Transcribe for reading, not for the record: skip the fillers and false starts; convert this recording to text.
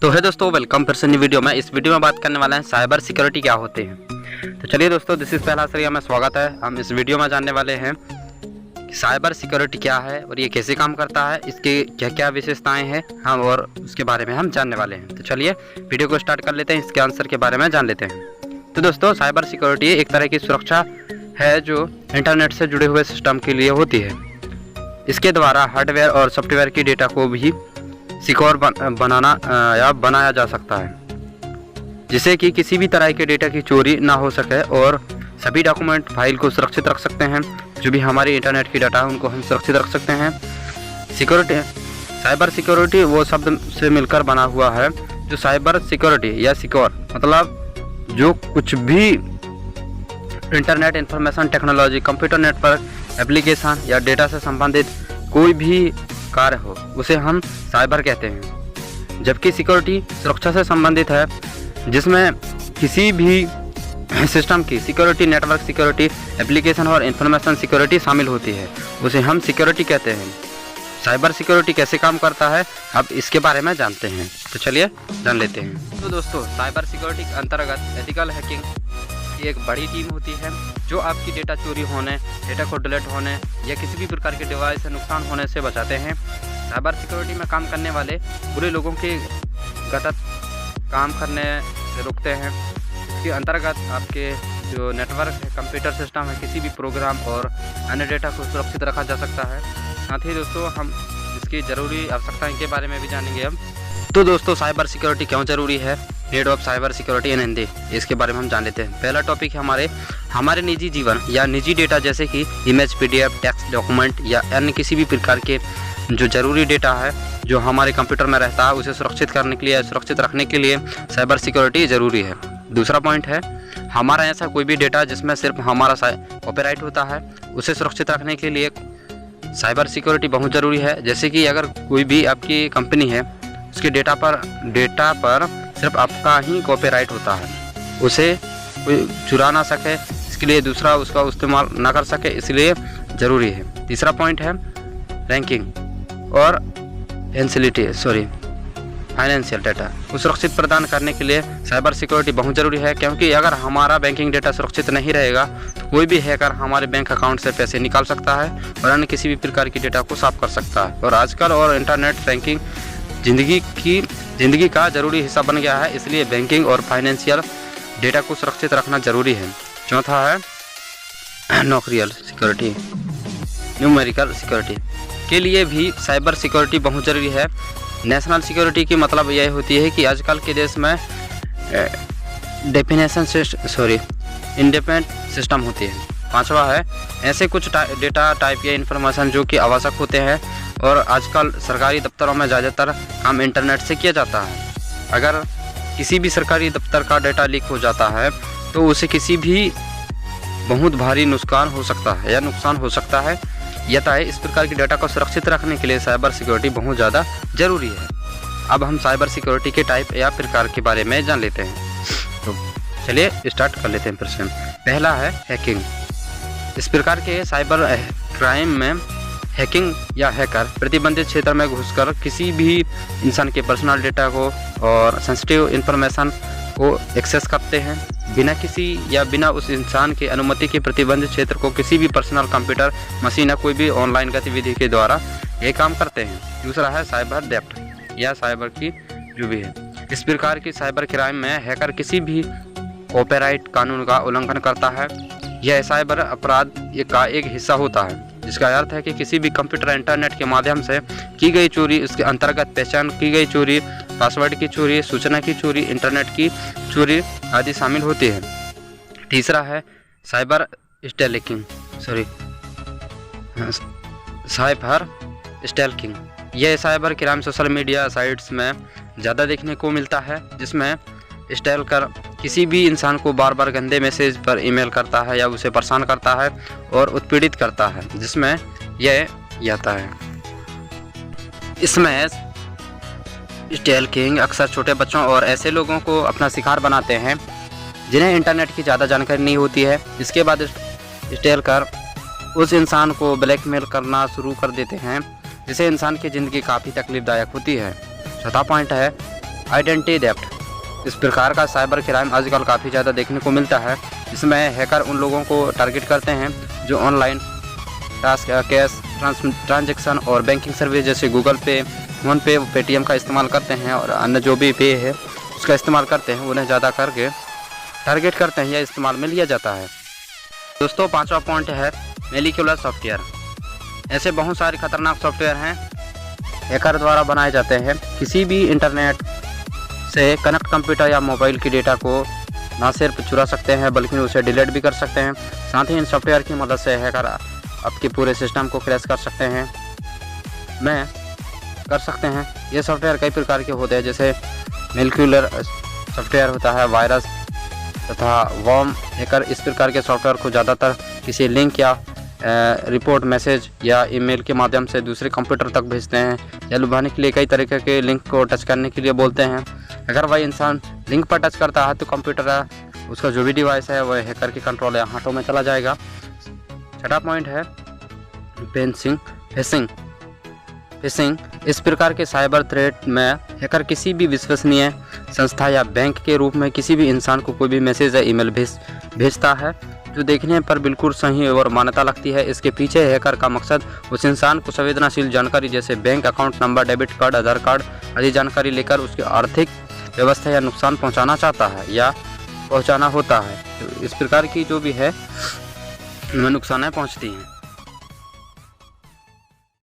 तो है दोस्तों, वेलकम फिर से नई वीडियो में। इस वीडियो में बात करने वाले हैं साइबर सिक्योरिटी क्या होते हैं। तो चलिए दोस्तों, दिस इज पहला श्रेया में स्वागत है। हम इस वीडियो में जानने वाले हैं कि साइबर सिक्योरिटी क्या है और ये कैसे काम करता है, इसके क्या क्या विशेषताएं हैं हम और उसके बारे में हम जानने वाले हैं। तो चलिए वीडियो को स्टार्ट कर लेते हैं, इसके आंसर के बारे में जान लेते हैं। तो दोस्तों, साइबर सिक्योरिटी एक तरह की सुरक्षा है जो इंटरनेट से जुड़े हुए सिस्टम के लिए होती है। इसके द्वारा हार्डवेयर और सॉफ्टवेयर की डेटा को भी सिक्योर बनाया जा सकता है, जिससे कि किसी भी तरह के डेटा की चोरी ना हो सके और सभी डॉक्यूमेंट फाइल को सुरक्षित रख सकते हैं। जो भी हमारी इंटरनेट की डाटा है उनको हम सुरक्षित रख सकते हैं। सिक्योरिटी, साइबर सिक्योरिटी वो शब्द से मिलकर बना हुआ है जो साइबर सिक्योरिटी या सिक्योर मतलब जो कुछ भी internet information technology, computer network, application या डेटा से संबंधित कोई भी कार्य हो उसे हम साइबर कहते हैं। जबकि सिक्योरिटी सुरक्षा से संबंधित है, जिसमें किसी भी सिस्टम की सिक्योरिटी, नेटवर्क सिक्योरिटी, एप्लीकेशन और इंफॉर्मेशन सिक्योरिटी शामिल होती है, उसे हम सिक्योरिटी कहते हैं। साइबर सिक्योरिटी कैसे काम करता है, अब इसके बारे में जानते हैं। तो चलिए जान लेते हैं। तो दोस्तों, साइबर सिक्योरिटी के अंतर्गत एथिकल हैकिंग की एक बड़ी टीम होती है जो आपकी डेटा चोरी होने, डेटा को डिलीट होने या किसी भी प्रकार के डिवाइस से नुकसान होने से बचाते हैं। साइबर सिक्योरिटी में काम करने वाले बुरे लोगों के गलत काम करने से रोकते हैं। इसके अंतर्गत आपके जो नेटवर्क है, कंप्यूटर सिस्टम है, किसी भी प्रोग्राम और अन्य डेटा को सुरक्षित रखा जा सकता है। साथ ही दोस्तों, हम इसकी ज़रूरी आवश्यकताएं के बारे में भी जानेंगे हम। तो दोस्तों, साइबर सिक्योरिटी क्यों ज़रूरी है, need of cyber security in Hindi, इसके बारे में हम जान लेते हैं। पहला टॉपिक है हमारे निजी जीवन या निजी डेटा, जैसे कि इमेज, पीडीएफ, टेक्स्ट डॉक्यूमेंट या अन्य किसी भी प्रकार के जो ज़रूरी डेटा है जो हमारे कंप्यूटर में रहता है, उसे सुरक्षित करने के लिए, सुरक्षित रखने के लिए साइबर सिक्योरिटी ज़रूरी है। दूसरा पॉइंट है हमारा ऐसा कोई भी डेटा जिसमें सिर्फ हमारा कॉपीराइट होता है, उसे सुरक्षित रखने के लिए साइबर सिक्योरिटी बहुत ज़रूरी है। जैसे कि अगर कोई भी आपकी कंपनी है, उसके डेटा पर सिर्फ आपका ही कॉपीराइट होता है, उसे कोई चुरा ना सके, इसके लिए दूसरा उसका इस्तेमाल ना कर सके, इसलिए ज़रूरी है। तीसरा पॉइंट है रैंकिंग और फाइनेंशियल डेटा को सुरक्षित प्रदान करने के लिए साइबर सिक्योरिटी बहुत ज़रूरी है, क्योंकि अगर हमारा बैंकिंग डेटा सुरक्षित नहीं रहेगा तो कोई भी हैकर हमारे बैंक अकाउंट से पैसे निकाल सकता है और अन्य किसी भी प्रकार की डेटा को साफ कर सकता है। और आजकल और इंटरनेट बैंकिंग ज़िंदगी का ज़रूरी हिस्सा बन गया है, इसलिए बैंकिंग और फाइनेंशियल डेटा को सुरक्षित रखना ज़रूरी है। चौथा है न्यूमेरिकल सिक्योरिटी के लिए भी साइबर सिक्योरिटी बहुत ज़रूरी है। नेशनल सिक्योरिटी की मतलब यह होती है कि आजकल के देश में इंडिपेंडेंट सिस्टम होती है। पांचवा है ऐसे कुछ डेटा टाइप या इन्फॉर्मेशन जो कि आवश्यक होते हैं और आजकल सरकारी दफ्तरों में ज़्यादातर काम इंटरनेट से किया जाता है। अगर किसी भी सरकारी दफ्तर का डेटा लीक हो जाता है तो उसे किसी भी बहुत भारी नुकसान हो सकता है। इस प्रकार की डेटा को सुरक्षित रखने के लिए साइबर सिक्योरिटी बहुत ज़्यादा ज़रूरी है। अब हम साइबर सिक्योरिटी के टाइप या प्रकार के बारे में जान लेते हैं। तो चलिए स्टार्ट कर लेते हैं प्रश्न। पहला है हैकिंग। इस प्रकार के साइबर क्राइम में हैकिंग या हैकर प्रतिबंधित क्षेत्र में घुसकर किसी भी इंसान के पर्सनल डेटा को और सेंसिटिव इंफॉर्मेशन को एक्सेस करते हैं बिना उस इंसान के अनुमति के प्रतिबंधित क्षेत्र को किसी भी पर्सनल कंप्यूटर, मशीन या कोई भी ऑनलाइन गतिविधि के द्वारा ये काम करते हैं। दूसरा है साइबर डेप्थ या साइबर की जो भी है। इस प्रकार की साइबर क्राइम में हैकर किसी भी कॉपीराइट कानून का उल्लंघन करता है। यह साइबर अपराध का एक हिस्सा होता है, जिसका अर्थ है कि किसी भी कंप्यूटर, इंटरनेट के माध्यम से की गई चोरी, इसके अंतर्गत पहचान की गई चोरी, पासवर्ड की चोरी, सूचना की चोरी, इंटरनेट की चोरी आदि शामिल होती है। तीसरा है साइबर स्टैकिंग। यह cyber crime social media sites में ज़्यादा देखने को मिलता है, जिसमें स्टैकर किसी भी इंसान को बार बार गंदे मैसेज पर ईमेल करता है या उसे परेशान करता है और उत्पीड़ित करता है, जिसमें यह आता है। इसमें स्टैकिंग अक्सर छोटे बच्चों और ऐसे लोगों को अपना शिकार बनाते हैं जिन्हें इंटरनेट की ज़्यादा जानकारी नहीं होती है। इसके बाद स्टैकर उस इंसान को ब्लैकमेल करना शुरू कर देते हैं, जिससे इंसान की ज़िंदगी काफ़ी तकलीफदायक होती है। चौथा पॉइंट है आइडेंटिटी थेफ्ट। इस प्रकार का साइबर क्राइम आजकल काफ़ी ज़्यादा देखने को मिलता है। इसमें हैकर उन लोगों को टारगेट करते हैं जो ऑनलाइन कैश ट्रांजैक्शन और बैंकिंग सर्विस जैसे गूगल पे, फ़ोनपे, पेटीएम का इस्तेमाल करते हैं और अन्य जो भी पे है उसका इस्तेमाल करते हैं, उन्हें ज़्यादा करके टारगेट करते हैं या इस्तेमाल में लिया जाता है। दोस्तों, 5वां पॉइंट है मैलिक्यूलर सॉफ्टवेयर। ऐसे बहुत सारे खतरनाक सॉफ्टवेयर हैं हैकर द्वारा बनाए जाते हैं। किसी भी इंटरनेट से कनेक्ट कंप्यूटर या मोबाइल की डेटा को ना सिर्फ चुरा सकते हैं बल्कि उसे डिलीट भी कर सकते हैं। साथ ही इन सॉफ्टवेयर की मदद से हैकर आपके पूरे सिस्टम को क्रैश कर सकते हैं। ये सॉफ्टवेयर कई प्रकार के होते हैं, जैसे मैलिक्यूलर सॉफ्टवेयर होता है, वायरस तथा वॉर्म। हैकर इस प्रकार के सॉफ्टवेयर को ज़्यादातर किसी लिंक या रिपोर्ट, मैसेज या ईमेल के माध्यम से दूसरे कंप्यूटर तक भेजते हैं या लुभाने के लिए कई तरीके के लिंक को टच करने के लिए बोलते हैं। अगर वह इंसान लिंक पर टच करता है तो कंप्यूटर उसका जो भी डिवाइस है वह हैकर के कंट्रोल या हाथों में चला जाएगा। 6वां पॉइंट है फिशिंग। इस प्रकार के साइबर थ्रेट में हैकर किसी भी विश्वसनीय संस्था या बैंक के रूप में किसी भी इंसान को कोई भी मैसेज या ईमेल भेजता है जो देखने पर बिल्कुल सही और मान्यता लगती है। इसके पीछे हैकर का मकसद उस इंसान को संवेदनशील जानकारी जैसे bank account number, debit card, Aadhaar card आदि जानकारी लेकर उसकी आर्थिक व्यवस्था या नुकसान पहुंचाना चाहता है या पहुंचाना होता है। तो इस प्रकार की जो भी है उनमें नुकसान पहुंचती हैं।